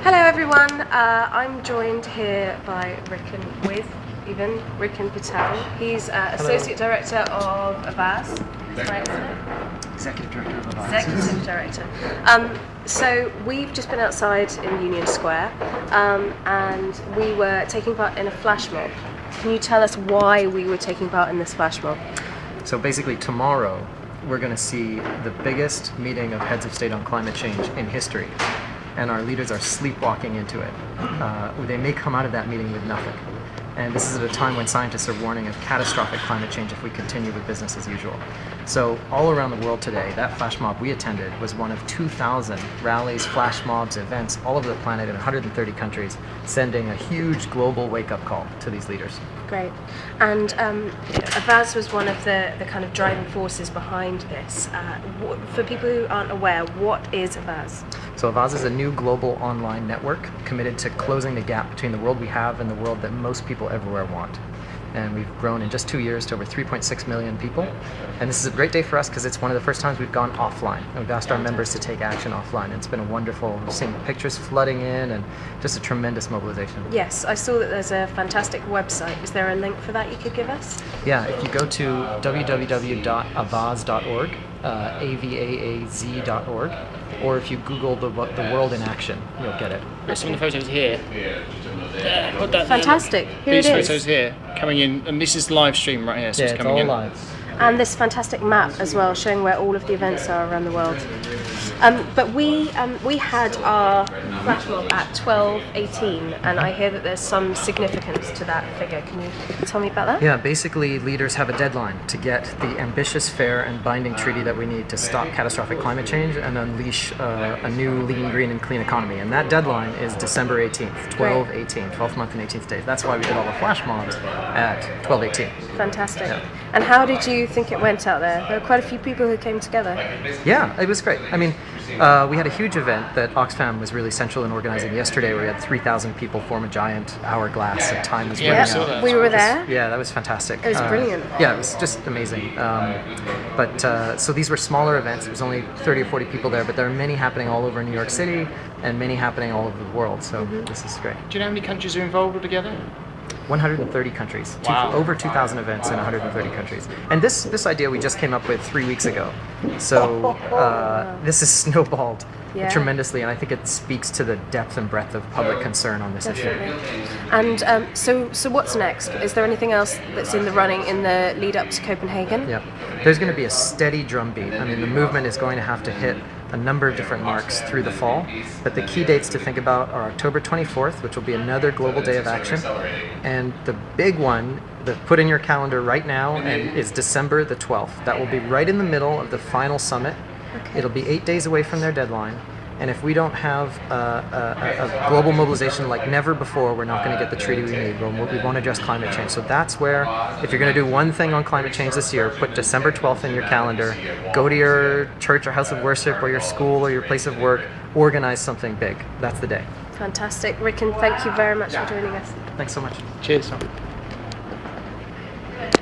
Hello everyone, I'm joined here by Rickman Patel. He's Associate Director of Avaaz, right, isn't it? Executive Director of Avaaz. Executive Director. So we've just been outside in Union Square and we were taking part in a flash mob. Can you tell us why we were taking part in this flash mob? So basically tomorrow we're going to see the biggest meeting of heads of state on climate change in history. And our leaders are sleepwalking into it. They may come out of that meeting with nothing. And this is at a time when scientists are warning of catastrophic climate change if we continue with business as usual. So all around the world today, that flash mob we attended was one of 2,000 rallies, flash mobs, events all over the planet in 130 countries, sending a huge global wake-up call to these leaders. Great. And Avaaz was one of the kind of driving forces behind this. For people who aren't aware, what is Avaaz? So Avaaz is a new global online network committed to closing the gap between the world we have and the world that most people everywhere want. And we've grown in just 2 years to over 3.6 million people. And this is a great day for us because it's one of the first times we've gone offline. And we've asked our members to take action offline. And it's been a wonderful, we've seen pictures flooding in and just a tremendous mobilization. Yes, I saw that there's a fantastic website. Is there a link for that you could give us? Yeah, if you go to www.avaaz.org, avaaz.org, or if you Google the world in action, you'll get it. There's some of the photos here. Put that Fantastic. Here These it is. photos here coming in, and this is live stream right here. So Yeah, it's coming all in. live. And this fantastic map as well, showing where all of the events are around the world. But we had our flash mob at 12:18, and I hear that there's some significance to that figure. Can you tell me about that? Yeah, basically leaders have a deadline to get the ambitious, fair, and binding treaty that we need to stop catastrophic climate change and unleash a new lean, green, and clean economy. And that deadline is December 18th, 12/18, 12th month and 18th day. That's why we did all the flash mobs at 12/18. Fantastic. Yeah. And how did you think it went out there? There were quite a few people who came together. Yeah, it was great. I mean, we had a huge event that Oxfam was really central in organizing yesterday, where we had 3,000 people form a giant hourglass and time was running saw out. that. We were there. Yeah, that was fantastic. It was brilliant. Yeah, it was just amazing. So these were smaller events. There was only 30 or 40 people there, but there are many happening all over New York City and many happening all over the world. So this is great. Do you know how many countries are involved altogether? 130 countries. Wow. Over 2,000 events in 130 countries. And this idea we just came up with 3 weeks ago. So this has snowballed tremendously, and I think it speaks to the depth and breadth of public concern on this issue. And so what's next? Is there anything else that's in the running in the lead up to Copenhagen? Yeah, there's going to be a steady drumbeat. I mean, the movement is going to have to hit a number of different marks through the fall, but the key dates to think about are October 24th, which will be another global day of action, and the big one that put in your calendar right now and is December the 12th. That will be right in the middle of the final summit. Okay. It'll be 8 days away from their deadline. And if we don't have a global mobilization like never before, we're not going to get the treaty we need. We won't address climate change. So that's where, if you're going to do one thing on climate change this year, put December 12th in your calendar, go to your church or house of worship or your school or your place of work, organize something big. That's the day. Fantastic. Rickman, thank you very much for joining us. Thanks so much. Cheers.